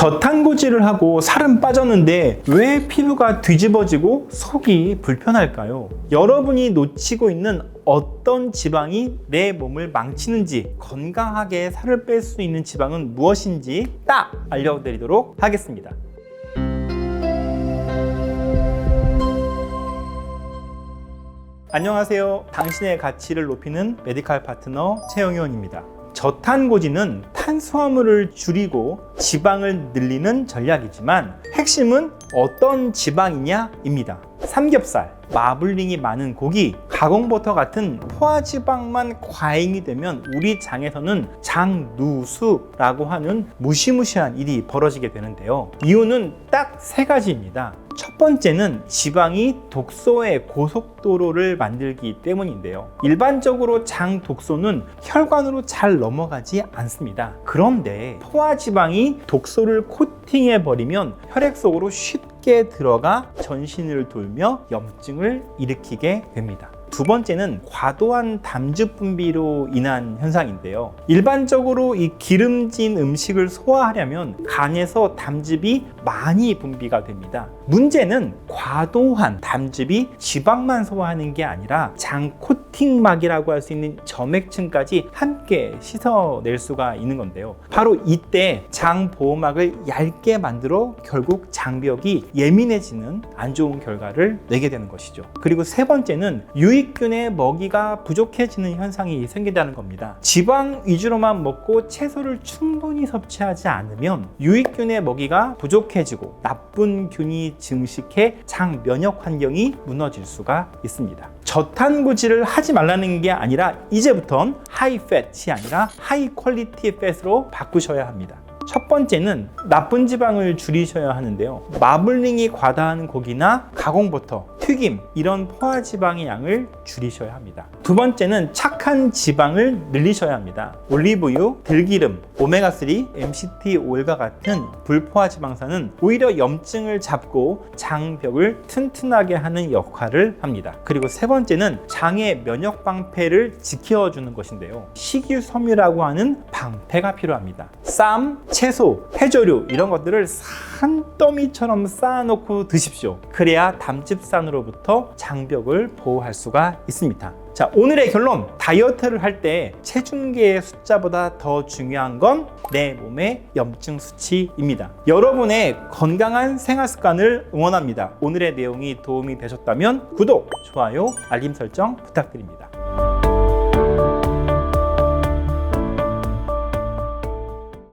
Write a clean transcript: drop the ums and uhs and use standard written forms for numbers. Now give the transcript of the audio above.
저탄고지를 하고 살은 빠졌는데 왜 피부가 뒤집어지고 속이 불편할까요? 여러분이 놓치고 있는 어떤 지방이 내 몸을 망치는지, 건강하게 살을 뺄 수 있는 지방은 무엇인지 딱 알려드리도록 하겠습니다. 안녕하세요. 당신의 가치를 높이는 메디칼 파트너 최영현입니다. 저탄고지는 탄수화물을 줄이고 지방을 늘리는 전략이지만 핵심은 어떤 지방이냐입니다. 삼겹살, 마블링이 많은 고기, 가공버터 같은 포화지방만 과잉이 되면 우리 장에서는 장누수라고 하는 무시무시한 일이 벌어지게 되는데요. 이유는 딱 세 가지입니다. 첫 번째는 지방이 독소의 고속도로를 만들기 때문인데요. 일반적으로 장 독소는 혈관으로 잘 넘어가지 않습니다. 그런데 포화지방이 독소를 코팅해 버리면 혈액 속으로 쉽게 들어가 전신을 돌며 염증을 일으키게 됩니다. 두 번째는 과도한 담즙 분비로 인한 현상인데요. 일반적으로 이 기름진 음식을 소화하려면 간에서 담즙이 많이 분비가 됩니다. 문제는 과도한 담즙이 지방만 소화하는 게 아니라 장 코팅막이라고 할 수 있는 점액층까지 함께 씻어낼 수가 있는 건데요. 바로 이때 장 보호막을 얇게 만들어 결국 장벽이 예민해지는 안 좋은 결과를 내게 되는 것이죠. 그리고 세 번째는 유익균의 먹이가 부족해지는 현상이 생긴다는 겁니다. 지방 위주로만 먹고 채소를 충분히 섭취하지 않으면 유익균의 먹이가 부족해지고 나쁜 균이 증식해 장 면역 환경이 무너질 수가 있습니다. 저탄고지를 하지 말라는 게 아니라 이제부턴 하이 팻이 아니라 하이 퀄리티 팻으로 바꾸셔야 합니다. 첫 번째는 나쁜 지방을 줄이셔야 하는데요. 마블링이 과다한 고기나 가공버터, 튀김 이런 포화지방의 양을 줄이셔야 합니다. 두 번째는 착한 지방을 늘리셔야 합니다. 올리브유, 들기름, 오메가3, MCT 오일과 같은 불포화지방산은 오히려 염증을 잡고 장벽을 튼튼하게 하는 역할을 합니다. 그리고 세 번째는 장의 면역 방패를 지켜주는 것인데요. 식이섬유라고 하는 방패가 필요합니다. 쌈, 채소, 해조류 이런 것들을 산더미처럼 쌓아놓고 드십시오. 그래야 담즙산으로부터 장벽을 보호할 수가 있습니다. 자, 오늘의 결론, 다이어트를 할 때 체중계의 숫자보다 더 중요한 건 내 몸의 염증 수치입니다. 여러분의 건강한 생활 습관을 응원합니다. 오늘의 내용이 도움이 되셨다면 구독, 좋아요, 알림 설정 부탁드립니다.